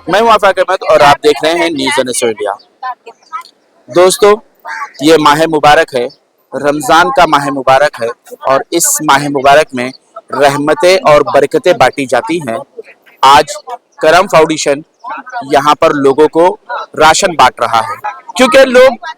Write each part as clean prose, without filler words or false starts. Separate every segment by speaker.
Speaker 1: मैं हूं आफाक अहमद और आप देख रहे हैं न्यूज़ ऑन इंडिया। दोस्तों, ये माह मुबारक है, रमज़ान का माह मुबारक है और इस माह मुबारक में रहमतें और बरकतें बांटी जाती हैं। आज करम फाउंडेशन यहाँ पर लोगों को राशन बांट रहा है, क्योंकि लोग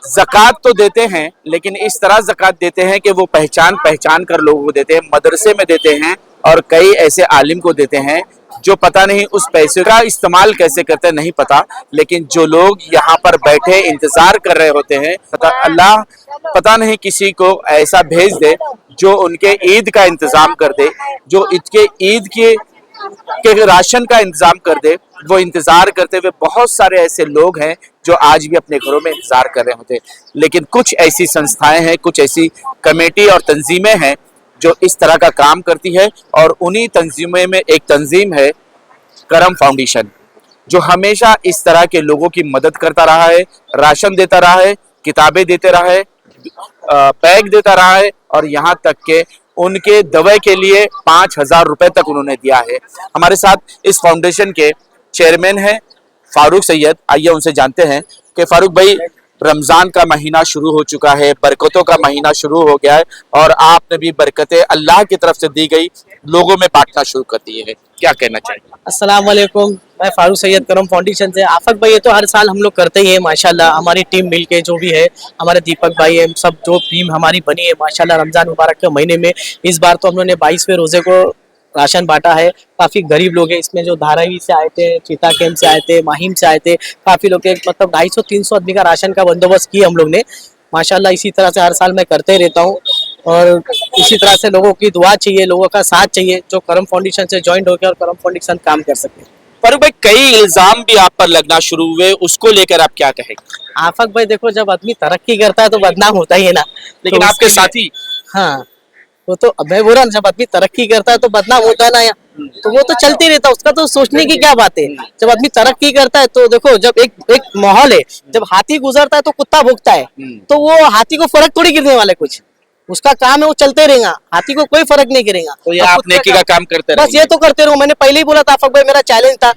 Speaker 1: ज़कात तो देते हैं लेकिन इस तरह ज़कात देते हैं कि वो पहचान पहचान कर लोगों को देते हैं, मदरसे में देते हैं और कई ऐसे आलिम को देते हैं जो पता नहीं उस पैसे का इस्तेमाल कैसे करते हैं, नहीं पता। लेकिन जो लोग यहाँ पर बैठे इंतजार कर रहे होते हैं, अल्लाह पता नहीं किसी को ऐसा भेज दे जो उनके ईद का इंतजाम कर दे, जो इसके ईद के राशन का इंतजाम कर दे। वो इंतजार करते हुए बहुत सारे ऐसे लोग हैं जो आज भी अपने घरों में इंतजार कर रहे होते हैं। लेकिन कुछ ऐसी संस्थाएं हैं, कुछ ऐसी कमेटी और तंजीमें हैं जो इस तरह का काम करती है और उन्हीं तंजीमों में एक तंजीम है करम फाउंडेशन, जो हमेशा इस तरह के लोगों की मदद करता रहा है, राशन देता रहा है, किताबें देते रहा है, बैग देता रहा है और यहाँ तक के उनके दवाई के लिए 5,000 रुपए तक उन्होंने दिया है। हमारे साथ इस फाउंडेशन के चेयरमैन हैं फारूक सैयद। आइए उनसे जानते हैं कि फारूक भाई, रमजान का महीना शुरू हो चुका है, बरकतों का महीना शुरू हो गया है और आपने भी बरकतें अल्लाह की तरफ से दी गई लोगों में बांटना शुरू कर दिए हैं, क्या कहना चाहिए?
Speaker 2: अस्सलाम वालेकुम, मैं फारूक सैयद करम फाउंडेशन से। आफक भाई, ये तो हर साल हम लोग करते ही है माशाल्लाह। हमारी टीम मिलके जो भी है, हमारे दीपक भाई है, सब जो टीम हमारी बनी है माशाल्लाह, रमजान मुबारक के महीने में इस बार तो हम लोगों ने 22वें रोजे को राशन बांटा है। काफी गरीब लोग हैं इसमें, जो धारावी से आए थे, चीता कैंप से आए थे, माहिम से आए थे, काफी लोग, मतलब 250-300 आदमी का राशन का बंदोबस्त किया हम लोग ने माशाल्लाह। इसी तरह से हर साल मैं करते ही रहता हूँ और इसी तरह से लोगों की दुआ चाहिए, लोगों का साथ चाहिए, जो करम फाउंडेशन से ज्वाइंट होकर और करम फाउंडेशन काम कर सके।
Speaker 1: फारूक भाई, कई इल्जाम भी आप पर लगना शुरू हुए, उसको लेकर आप क्या कहेंगे?
Speaker 2: आफक भाई देखो, जब आदमी तरक्की करता है तो बदनाम होता ही है ना।
Speaker 1: लेकिन
Speaker 2: तो
Speaker 1: आपके साथी,
Speaker 2: हाँ, वो तो मैं बोल रहा हूँ, जब आदमी तरक्की करता है तो बदनाम होता है ना यार, तो वो तो चलते रहता है, उसका तो सोचने की क्या बात है। जब आदमी तरक्की करता है तो देखो, जब एक माहौल है, जब हाथी गुजरता है तो कुत्ता भौंकता है, तो वो हाथी को फर्क थोड़ी गिरने वाला कुछ, उसका काम है, वो चलते रहेगा, हाथी को कोई फर्क नहीं गिरेगा।
Speaker 1: तो ये आप नेकी का काम करते
Speaker 2: बस ये तो करते रहो। मैंने पहले ही बोला था आफक भाई, मेरा चैलेंज था,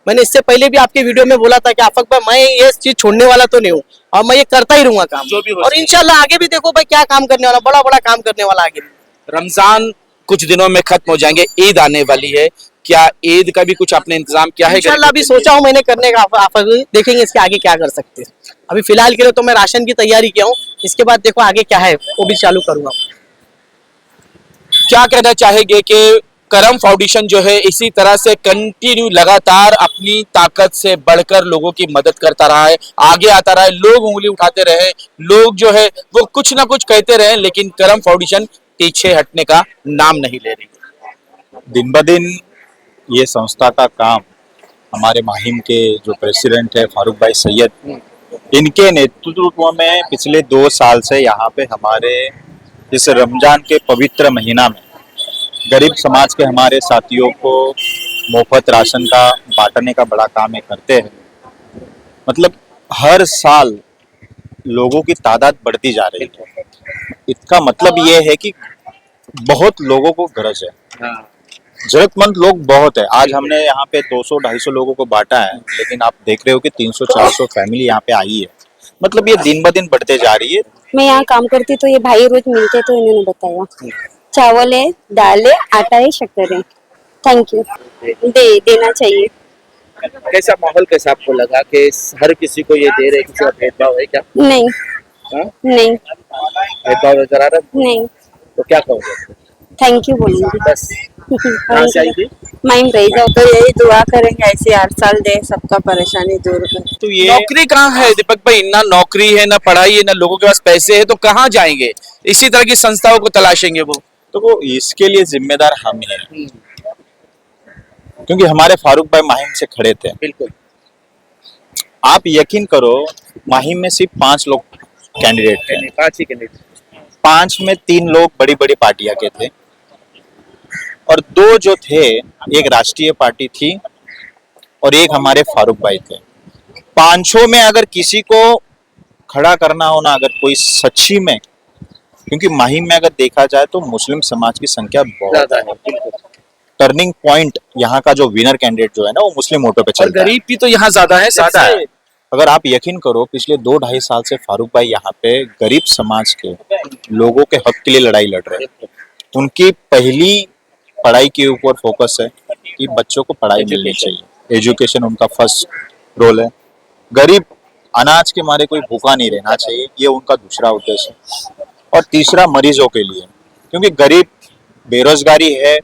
Speaker 2: मैंने इससे पहले भी आपके वीडियो में बोला था कि आफक भाई, मैं ये चीज छोड़ने वाला तो नहीं हूँ और मैं ये करता ही रहूंगा काम,
Speaker 1: जो भी हो
Speaker 2: और इंशाल्लाह आगे भी देखो भाई क्या काम करने वाला, बड़ा बड़ा काम करने वाला आगे भी।
Speaker 1: रमजान कुछ दिनों में खत्म हो जाएंगे, ईद आने वाली है, क्या ईद का भी कुछ आपने इंतजाम किया है?
Speaker 2: इंशाल्लाह अभी सोचा हूँ मैंने करने का, देखेंगे इसके आगे क्या कर सकते हैं। अभी फिलहाल के लिए तो मैं राशन की तैयारी किया हूँ, इसके बाद देखो आगे क्या है वो भी चालू करूंगा।
Speaker 1: क्या कहना चाहेंगे कि करम फाउंडेशन जो है इसी तरह से कंटिन्यू लगातार अपनी ताकत से बढ़कर लोगों की मदद करता रहा है, आगे आता रहा है, लोग उंगली उठाते रहे, लोग जो है वो कुछ ना कुछ कहते रहे, लेकिन करम फाउंडेशन पीछे हटने का नाम नहीं ले रही।
Speaker 3: दिन ब दिन ये संस्था का काम हमारे माहिम के जो प्रेसिडेंट है फारूक भाई सैयद, इनके नेतृत्व में पिछले 2 साल से यहाँ पे हमारे इस रमजान के पवित्र महीना में गरीब समाज के हमारे साथियों को मुफ्त राशन का बांटने का बड़ा काम ये करते हैं। मतलब हर साल लोगों की तादाद बढ़ती जा रही है। इसका मतलब ये है कि बहुत लोगों को गरज है, जरूरतमंद लोग बहुत है। आज हमने यहाँ पे 200-250 लोगों को बांटा है, लेकिन आप देख रहे हो कि 300-400 फैमिली यहाँ पे आई है। मतलब ये दिन ब दिन बढ़ते जा रही है।
Speaker 4: मैं यहाँ काम करती तो ये भाई रोज मिलते तो इन्होंने बताया, चावल है, दाल है, आटा है, शक्कर है। थैंक यू, देना चाहिए।
Speaker 1: कैसा माहौल, कैसा आपको लगा कि हर किसी को ये दे रहे, किसी का भेदभाव है क्या?
Speaker 4: नहीं, नहीं,
Speaker 1: भेदभाव नजर आ रहा है?
Speaker 4: नहीं।
Speaker 1: तो क्या कहोगे?
Speaker 4: थैंक यू बोलूंगी
Speaker 1: बस कहाँ से आई थी?
Speaker 4: माइम रही जाओ।
Speaker 5: तो यही दुआ करेंगे ऐसे हर साल दे, सबका परेशानी दूर कर।
Speaker 1: तो ये नौकरी कहाँ है दीपक भाई? ना नौकरी है, ना पढ़ाई है, ना लोगों के पास पैसे है, तो कहाँ जाएंगे? इसी तरह की संस्थाओं को तलाशेंगे वो।
Speaker 3: तो वो इसके लिए जिम्मेदार हम ही हैं, क्योंकि हमारे फारूक भाई माहिम से खड़े थे।
Speaker 1: बिल्कुल,
Speaker 3: आप यकीन करो, माहिम में सिर्फ 5 लोग कैंडिडेट थे।
Speaker 1: 5 ही कैंडिडेट,
Speaker 3: 5 में 3 लोग बड़ी बड़ी पार्टियां के थे और 2 जो थे, एक राष्ट्रीय पार्टी थी और एक हमारे फारूक भाई थे। 5 में अगर किसी को खड़ा करना हो ना, अगर कोई सच्ची में, क्योंकि माहिम में अगर देखा जाए तो मुस्लिम समाज की संख्या बहुत
Speaker 1: ज्यादा
Speaker 3: है,
Speaker 1: है। बिल्कुल,
Speaker 3: टर्निंग पॉइंट यहाँ का जो विनर कैंडिडेट जो है ना वो मुस्लिम वोटों पे
Speaker 1: और
Speaker 3: चलता है।
Speaker 1: गरीब भी तो यहाँ ज्यादा है, ज्यादा है।
Speaker 3: अगर आप यकीन करो पिछले 2-2.5 साल से फारूक भाई यहाँ पे गरीब समाज के लोगों के हक के लिए लड़ाई लड़ रहे हैं। उनकी पहली पढ़ाई के ऊपर फोकस है कि बच्चों को पढ़ाई मिलनी चाहिए, एजुकेशन उनका फर्स्ट रोल है। गरीब अनाज के मारे कोई भूखा नहीं रहना चाहिए, ये उनका दूसरा उद्देश्य है। और तीसरा मरीजों के लिए, क्योंकि गरीब बेरोजगारी है,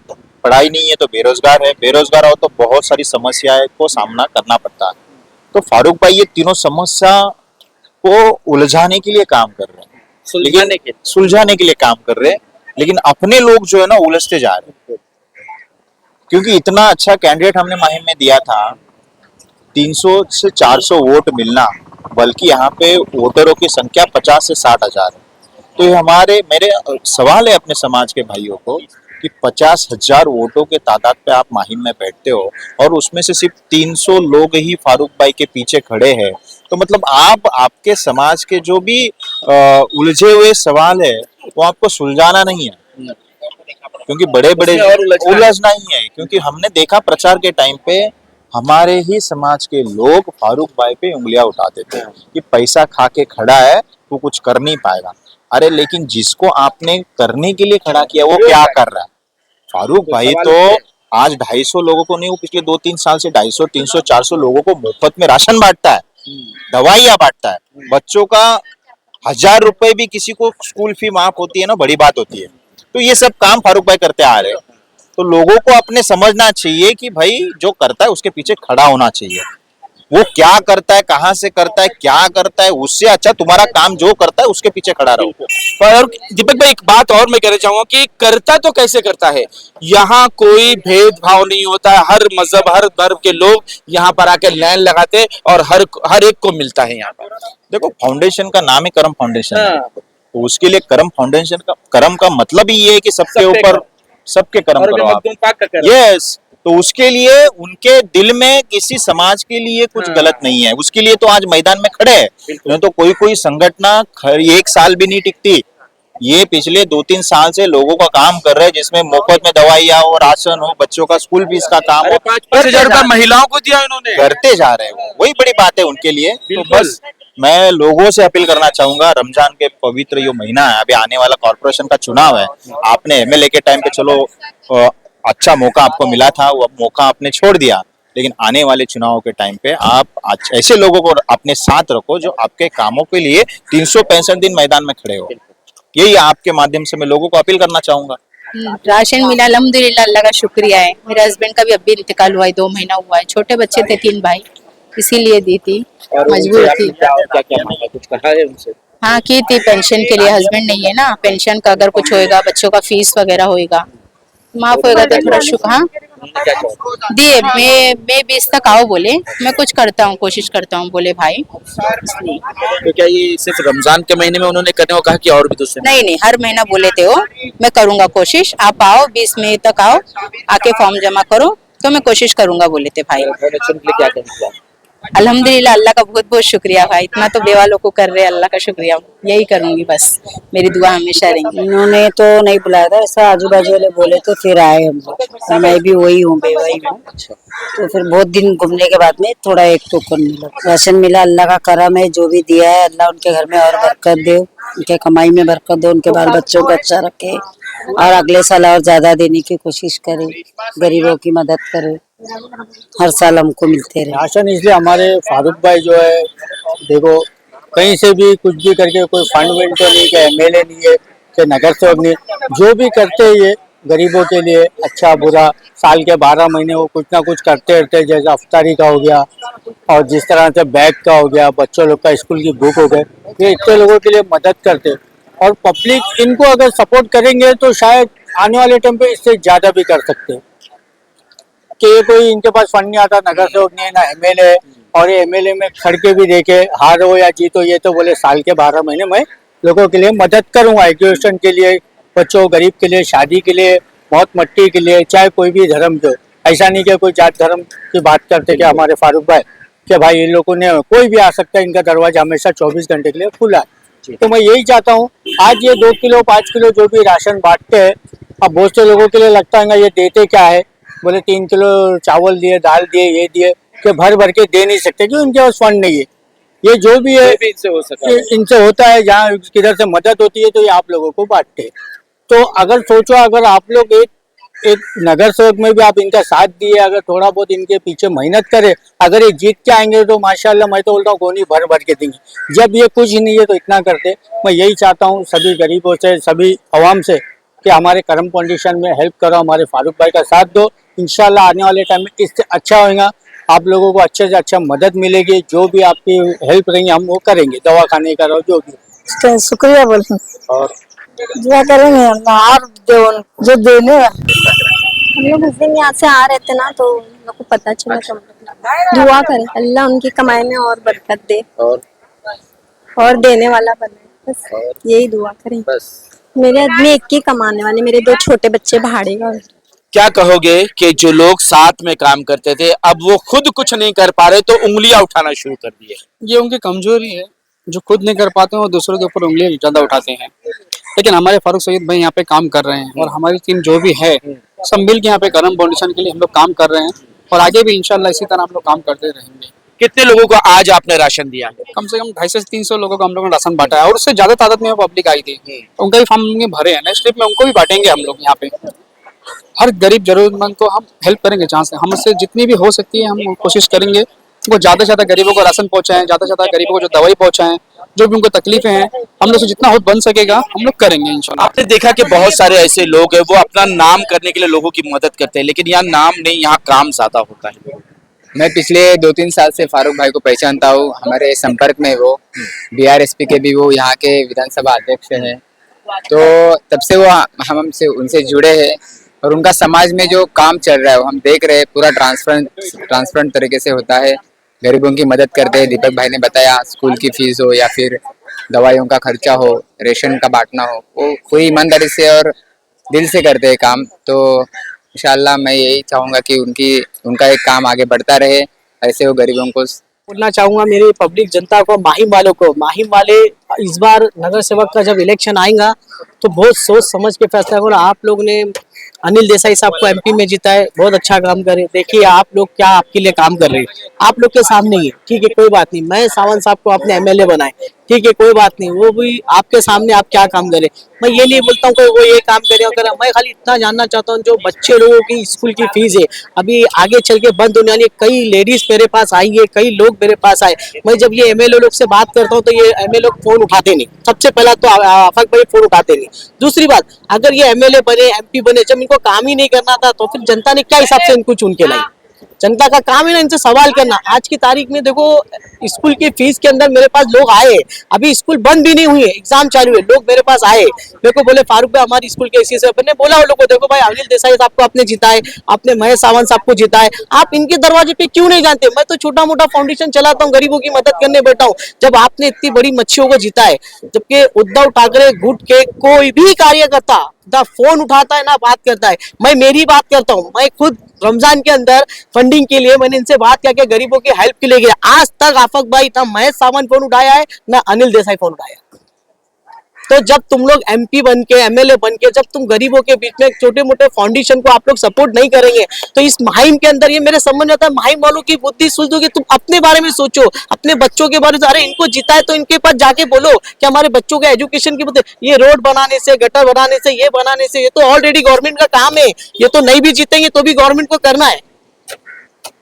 Speaker 3: पढ़ाई नहीं है तो बेरोजगार है, बेरोजगार हो तो बहुत सारी समस्याएं को सामना करना पड़ता है। तो फारूक भाई ये तीनों समस्या को उलझाने के लिए काम कर रहे हैं, सुलझाने के लिए काम कर रहे हैं, लेकिन अपने लोग जो है ना उलझते जा रहे हैं। क्योंकि इतना अच्छा कैंडिडेट हमने मुहिम में दिया था, 300 से 400 वोट मिलना, बल्कि यहाँ पे वोटरों की संख्या 50 से 60 हजार है। तो ये मेरे सवाल है अपने समाज के भाइयों को कि 50,000 वोटों के तादाद पे आप मुहिम में बैठते हो और उसमें से सिर्फ 300 लोग ही फारूक भाई के पीछे खड़े हैं, तो मतलब आपके समाज के जो भी उलझे हुए सवाल है वो आपको सुलझाना नहीं है, क्योंकि बड़े बड़े उलझना ही है। क्योंकि हमने देखा प्रचार के टाइम पे हमारे ही समाज के लोग फारूक भाई पे उंगलियां उठाते थे कि पैसा खा के खड़ा है वो कुछ कर नहीं पाएगा। अरे लेकिन जिसको आपने करने के लिए खड़ा किया वो क्या कर रहा है? फारूक भाई तो आज 250 लोगों को नहीं, वो पिछले 2-3 साल से 250, 300, 400 लोगों को मुफ्त में राशन बांटता है, दवाइयां बांटता है, बच्चों का 1000 रुपए भी किसी को स्कूल फी माफ होती है ना, बड़ी बात होती है। तो ये सब काम फारूक भाई करते आ रहे हैं। तो लोगों को अपने समझना चाहिए कि भाई जो करता है उसके पीछे खड़ा होना चाहिए। वो क्या करता है, कहाँ से करता है, क्या करता है, उससे अच्छा तुम्हारा काम जो करता है उसके पीछे खड़ा रहो।
Speaker 1: और दीपक भाई एक बात और मैं कहना चाहूंगा कि करता तो कैसे करता है, यहाँ कोई भेदभाव नहीं होता है, हर मजहब हर धर्म के लोग यहाँ पर आके लाइन लगाते और हर एक को मिलता है यहाँ पर।
Speaker 3: देखो फाउंडेशन का नाम है करम फाउंडेशन है, तो उसके लिए करम फाउंडेशन का करम का मतलब ही ये है कि सबके ऊपर सबके कर्म करो आप। यस, तो उसके लिए उनके दिल में किसी समाज के लिए कुछ गलत नहीं है, उसके लिए तो आज मैदान में खड़े हैं। नहीं तो कोई संगठन 1 साल भी नहीं टिकती। ये पिछले 2-3 साल से लोगों का काम कर रहे हैं, जिसमें मुफ्त में दवाइयाँ हो, राशन हो, बच्चों का स्कूल फीस का काम हो,
Speaker 1: 5-5 हजार रुपया महिलाओं को दिया इन्होंने,
Speaker 3: करते जा रहे हैं। वही बड़ी बात है उनके लिए। तो बस मैं लोगों से अपील करना चाहूंगा, रमजान के पवित्र यो महीना है, अभी आने वाला कॉर्पोरेशन का चुनाव है, आपने एमएलए के टाइम पे चलो अच्छा मौका आपको मिला था, वो मौका आपने छोड़ दिया, लेकिन आने वाले चुनाव के टाइम पे आप ऐसे लोगों को अपने साथ रखो जो आपके कामों के लिए 365 दिन मैदान में खड़े हो। यही आपके माध्यम से मैं लोगों को अपील करना चाहूंगा।
Speaker 6: राशन मिला, अल्हम्दुलिल्लाह, अल्लाह का शुक्रिया है। मेरे हस्बैंड का भी अभी इंतकाल हुआ है, 2 महीना हुआ है। छोटे बच्चे थे 3 भाई, इसीलिए दी थी, मजबूर थी।
Speaker 1: कुछ कहा है उनसे?
Speaker 6: हाँ की थी, पेंशन के लिए, हस्बैंड नहीं है ना, पेंशन का अगर कुछ होएगा, बच्चों का फीस वगैरह होएगा, माफ होएगा तो थोड़ा शुक्र। हाँ दिए, मैं 20 तक आओ बोले, मैं कुछ करता हूँ, कोशिश करता हूँ बोले भाई।
Speaker 1: तो क्या ये सिर्फ रमजान के महीने में उन्होंने करने को कहा कि और भी दूसरे?
Speaker 6: नहीं, हर महीना बोले थे वो, मैं करूंगा कोशिश, आप आओ 20 मई तक आओ, आके फॉर्म जमा करो, तो मैं कोशिश करूंगा बोले थे भाई।
Speaker 1: फाउंडेशन के लिए क्या करना है?
Speaker 6: अल्हम्दुलिल्लाह, अल्लाह का बहुत बहुत शुक्रिया भाई, इतना तो बेवा लोग को कर रहे हैं, अल्लाह का शुक्रिया, यही करूंगी बस, मेरी दुआ हमेशा रहेगी।
Speaker 7: इन्होंने तो नहीं बुलाया था, ऐसा आजू बाजू वाले बोले तो फिर आए हम लोग। मैं भी वही हूँ, बेवा ही हूँ। तो फिर बहुत दिन घूमने के बाद में थोड़ा एक टोकन मिला, राशन मिला। अल्लाह का करम है, जो भी दिया है अल्लाह उनके घर में और बरकत दे, उनके कमाई में बरकत दो, उनके बाल बच्चों को अच्छा रखे और अगले साल और ज्यादा देने की कोशिश करे, गरीबों की मदद करे, हर साल हमको मिलते रहे
Speaker 8: राशन। इसलिए हमारे फारूक भाई जो है, देखो कहीं से भी कुछ भी करके, कोई फंड वेंड तो नहीं, कि एमएलए नहीं है, कि नगर सेवक नहीं, जो भी करते हैं ये गरीबों के लिए अच्छा बुरा, साल के 12 महीने वो कुछ ना कुछ करते रहते हैं। जैसे अफ्तारी का हो गया और जिस तरह से बैग का हो गया, बच्चों लोग का स्कूल की बुक हो गए, ये इतने लोगों के लिए मदद करते हैं। और पब्लिक इनको अगर सपोर्ट करेंगे तो शायद आने वाले टाइम पे इससे ज्यादा भी कर सकते हैं। कि ये कोई इनके पास फंड नहीं आता, नगर सेवक नहीं है ना एमएलए, और ये एमएलए में खड़ के भी देखे, हार हो या जीत हो, ये तो बोले साल के 12 महीने में लोगों के लिए मदद करूंगा, एजुकेशन के लिए, बच्चों गरीब के लिए, शादी के लिए, मौत मट्टी के लिए, चाहे कोई भी धर्म जो, ऐसा नहीं कि कोई जात धर्म की बात करते कि हमारे फारूक भाई कि भाई इन लोगों ने, कोई भी आ सकता है, इनका दरवाजा हमेशा 24 घंटे के लिए खुला है। तो मैं यही चाहता हूँ, आज ये 2 किलो 5 किलो जो भी राशन बांटते हैं, अब बहुत से लोगों के लिए लगता है ये देते क्या है, बोले 3 किलो चावल दिए, दाल दिए, ये दिए, कि भर भर के दे नहीं सकते क्योंकि उनके पास फंड नहीं है। ये जो भी है
Speaker 1: इनसे हो सका
Speaker 8: इनसे होता है, जहाँ किधर से मदद होती है तो ये आप लोगों को बांटते हैं। तो अगर सोचो, अगर आप लोग एक नगर सेवक में भी आप इनका साथ दिए, अगर थोड़ा बहुत इनके पीछे मेहनत करे, अगर ये जीत के आएंगे तो माशाल्लाह मैं तो बोलता हूँ गोनी भर भर के देंगे। जब ये कुछ नहीं है तो इतना करते। मैं यही चाहता हूँ सभी गरीबों से, सभी अवाम से, कि हमारे करम फाउंडेशन में हेल्प करो, हमारे फारूक भाई का साथ दो। इंशाल्लाह आने वाले टाइम में इससे अच्छा होगा, आप लोगों को अच्छे से अच्छा मदद मिलेगी। जो भी आपकी हेल्प रहेंगे हम वो करेंगे, दवा खाने का जो भी।
Speaker 7: शुक्रिया बोलूं
Speaker 8: और
Speaker 7: दुआ करेंगे और जो देने
Speaker 4: हम लोग उस दिन यहाँ से आ रहे थे ना, तो हम लोग को पता चला तो हम लोग दुआ करें अल्लाह उनकी कमाई में और बरकत दे और देने वाला बने, बस यही दुआ करें।
Speaker 1: बस
Speaker 4: मेरे आदमी एक ही कमाने वाले, मेरे 2 छोटे बच्चे भाड़े का।
Speaker 1: क्या कहोगे कि जो लोग साथ में काम करते थे अब वो खुद कुछ नहीं कर पा रहे तो उंगलियां उठाना शुरू कर दिए?
Speaker 9: ये उनकी कमजोरी है, जो खुद नहीं कर पाते हैं वो दूसरों के ऊपर उंगलियां ज्यादा उठाते हैं। लेकिन हमारे फारूक सईद भाई यहाँ पे काम कर रहे हैं और हमारी टीम जो भी है सब मिल के यहाँ पे करम फाउंडेशन के लिए हम लोग काम कर रहे हैं और आगे भी इंशाल्लाह इसी तरह हम लोग काम करते रहेंगे।
Speaker 1: कितने लोगों को आज आपने राशन दिया है?
Speaker 9: कम से कम 250 से 300 लोगों को हम लोगों ने राशन बांटा है और उससे ज्यादा तादाद में पब्लिक आई थी, उनका भी फॉर्म में भरे हैं। नेक्स्ट ट्रिप में उनको भी बांटेंगे हम लोग। यहाँ पे हर गरीब जरूरतमंद को हम हेल्प करेंगे, जहाँ से हमसे जितनी भी हो सकती है हम कोशिश करेंगे वो ज्यादा से ज्यादा गरीबों को राशन पहुंचाएं, ज्यादा से ज्यादा गरीबों को जो दवाई पहुंचाएं, जो भी उनको तकलीफें हैं हम लोग से जितना हो बन सकेगा हम लोग करेंगे इंशाल्लाह।
Speaker 1: आपने देखा कि बहुत सारे ऐसे लोग हैं वो अपना नाम करने के लिए लोगों की मदद करते हैं, लेकिन यहाँ नाम नहीं, यहाँ काम ज्यादा होता है।
Speaker 10: मैं पिछले 2-3 साल से फारूक भाई को पहचानता हूँ, हमारे संपर्क में वो बीआरएसपी के भी वो यहाँ के विधानसभा अध्यक्ष हैं, तो तब से वो हमसे उनसे जुड़े हैं और उनका समाज में जो काम चल रहा है वो हम देख रहे हैं, पूरा ट्रांसपेरेंट तरीके से होता है। गरीबों की मदद करते हैं। दीपक भाई ने बताया स्कूल की फीस हो या फिर दवाइयों का खर्चा हो, रेशन का बांटना हो, वो पूरी ईमानदारी से और दिल से करते हैं काम। तो इंशाल्लाह मैं यही चाहूँगा कि उनका एक काम आगे बढ़ता रहे, ऐसे वो गरीबों को
Speaker 2: बोलना चाहूंगा मेरी पब्लिक जनता को, माहिम वालों को, माहिम वाले इस बार नगर सेवक का जब इलेक्शन आएगा तो बहुत सोच समझ के फैसला करो। आप लोग ने अनिल देसाई साहब को एमपी में जीता है, बहुत अच्छा काम करे। देखिए आप लोग क्या आपके लिए काम कर रहे हैं, आप लोग के सामने ही है, ठीक है कोई बात नहीं। मैं सावंत साहब को आपने एमएलए बनाए, ठीक है कोई बात नहीं, वो भी आपके सामने आप क्या काम करे। मैं ये नहीं बोलता हूँ कि वो ये काम करे और मैं खाली इतना जानना चाहता हूँ जो बच्चे लोगों की स्कूल की फीस है अभी आगे चल के बंद होने वाली। कई लेडीज मेरे पास आई है, कई लोग मेरे पास आए। मैं जब ये एमएलए लोग से बात करता हूँ तो ये एमएलए लोग फोन उठाते नहीं। सबसे पहला तो आफाक भाई फोन उठाते नहीं। दूसरी बात, अगर ये एमएलए बने, एमपी बने, जब इनको काम ही नहीं करना था तो फिर जनता ने क्या हिसाब से इनको चुन के लाई? जनता का काम है ना इनसे सवाल करना। आज की तारीख में देखो स्कूल की फीस के अंदर मेरे पास लोग आए, अभी स्कूल बंद भी नहीं हुई है, एग्जाम चालू है, लोग मेरे पास आए, मेरे को बोले फारूक भाई हमारी स्कूल के ऐसी से। मैंने बोला वो लोग को, देखो भाई अनिल देसाई साहब को आपने जिताए, आपने महेश सावंत साहब को जिताए, आप इनके दरवाजे पे क्यों नहीं जानते? मैं तो छोटा मोटा फाउंडेशन चलाता हूँ, गरीबों की मदद करने बैठा हूँ। जब आपने इतनी बड़ी मच्छियों को जिताए, जबकि उद्धव ठाकरे गुट के कोई भी कार्यकर्ता ना फोन उठाता है ना बात करता है। मैं मेरी बात करता हूँ, मैं खुद रमजान के अंदर फंडिंग के लिए मैंने इनसे बात किया, गरीबों की हेल्प के लिए गया। आज तक आफाक भाई ना महेश सावंत फोन उठाया है ना अनिल देसाई फोन उठाया। तो जब तुम लोग एमपी बन के, एमएलए बन के, जब तुम गरीबों के बीच में छोटे मोटे फाउंडेशन को आप लोग सपोर्ट नहीं करेंगे तो इस मुहिम के अंदर, ये मेरे समझ में आता है, मुहिम वालों की बुद्धि सोच दो कि तुम अपने बारे में सोचो, अपने बच्चों के बारे में। अरे इनको जिताए तो इनके पास जाके बोलो कि हमारे बच्चों के एजुकेशन की बुद्धि, ये रोड बनाने से, गटर बनाने से, ये बनाने से, ये तो ऑलरेडी गवर्नमेंट का काम है। ये तो नहीं भी जीतेंगे तो भी गवर्नमेंट को करना है।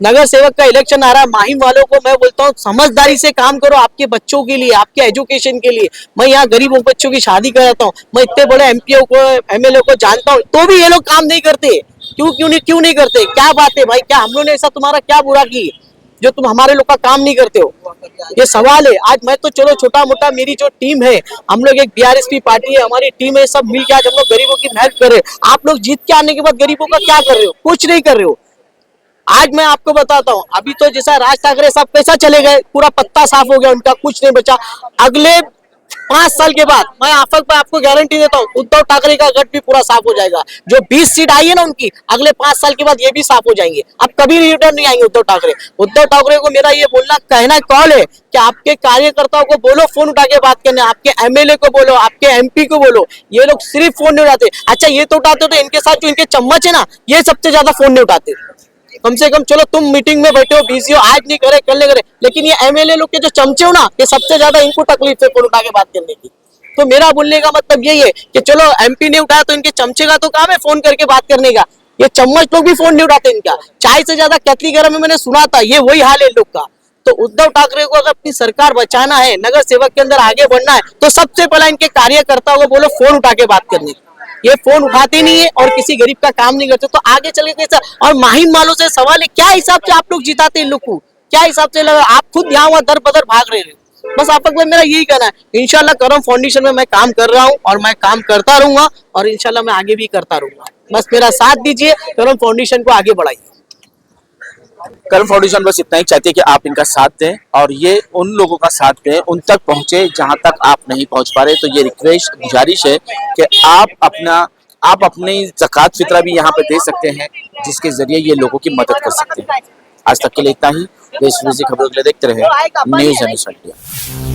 Speaker 2: नगर सेवक का इलेक्शन आ रहा है, माहिम वालों को मैं बोलता हूँ समझदारी से काम करो, आपके बच्चों के लिए, आपके एजुकेशन के लिए। मैं यहाँ गरीब बच्चों की शादी कराता हूँ, मैं इतने बड़े एमपीओ को, एमएलए को जानता हूँ, तो भी ये लोग काम नहीं करते। क्यों नहीं करते? क्या बात है भाई? क्या हम लोग ने ऐसा तुम्हारा क्या बुरा की जो तुम हमारे लोग का काम नहीं करते हो? ये सवाल है। आज मैं तो चलो छोटा मोटा, मेरी जो टीम है, हम लोग एक बीआरएसपी पार्टी है, हमारी टीम है, सब मिलकर आज हम लोग गरीबों की हेल्प कर रहे हैं। आप लोग जीत के आने के बाद गरीबों का क्या कर रहे हो? कुछ नहीं कर रहे हो। आज मैं आपको बताता हूं, अभी तो जैसा राज ठाकरे साहब कैसा चले गए, पूरा पत्ता साफ हो गया उनका, कुछ नहीं बचा। अगले 5 साल के बाद मैं आफक भाई आपको गारंटी देता हूँ उद्धव ठाकरे का गढ़ भी पूरा साफ हो जाएगा। जो 20 सीट आई है ना उनकी, अगले 5 साल के बाद ये भी साफ हो जाएंगे। अब कभी रिटर्न नहीं आएंगे उद्धव ठाकरे। उद्धव ठाकरे को मेरा ये बोलना कहना कॉल है कि आपके कार्यकर्ताओं को बोलो फोन उठा के बात करने, आपके एमएलए को बोलो, आपके एमपी को बोलो। ये लोग सिर्फ फोन नहीं उठाते। अच्छा ये तो उठाते तो इनके साथ जो इनके चम्मच है ना, ये सबसे ज्यादा फोन नहीं उठाते। कम से कम चलो तुम मीटिंग में बैठे हो, बिजी हो, आज नहीं करे कल नहीं करे, लेकिन ये एमएलए लोग के जो चमचे हो ना, ये सबसे ज्यादा इनको तकलीफ है फोन उठा के बात करने की। तो मेरा बोलने का मतलब यही है कि चलो एमपी ने उठाया तो इनके चमचे का तो काम है फोन करके बात करने का। ये चम्मच लोग भी फोन नहीं उठाते इनका। चाय से ज्यादा केतली गरम में मैंने सुना था, ये वही हाल है लोग का। तो उद्धव ठाकरे को अगर अपनी सरकार बचाना है, नगर सेवक के अंदर आगे बढ़ना है, तो सबसे पहले इनके कार्यकर्ताओं को बोलो फोन उठा के बात करने की। ये फोन उठाते नहीं है और किसी गरीब का काम नहीं करते, तो आगे चल के कैसा। और माहिम वालों से सवाल है, क्या हिसाब से आप लोग जिताते इन लोग को, क्या हिसाब से लगा? आप खुद यहाँ वहाँ दर बदर भाग रहे हो। बस आप लोग मेरा यही कहना है। इंशाल्लाह करम फाउंडेशन में मैं काम कर रहा हूँ और मैं काम करता रहूंगा और इंशाल्लाह मैं आगे भी करता रहूंगा। बस मेरा साथ दीजिए, करम फाउंडेशन को आगे बढ़ाइए।
Speaker 1: करम फाउंडेशन बस इतना ही चाहती है कि आप इनका साथ दें और ये उन लोगों का साथ दें, उन तक पहुंचे जहां तक आप नहीं पहुंच पा रहे। तो ये रिक्वेस्ट गुजारिश है कि आप अपनी ज़कात फितरा भी यहाँ पे दे सकते हैं, जिसके जरिए ये लोगों की मदद कर सकते हैं। आज तक के लिए इतना ही। देश विदेश की खबरों के लिए देखते रहे न्यूज़ इंडिया।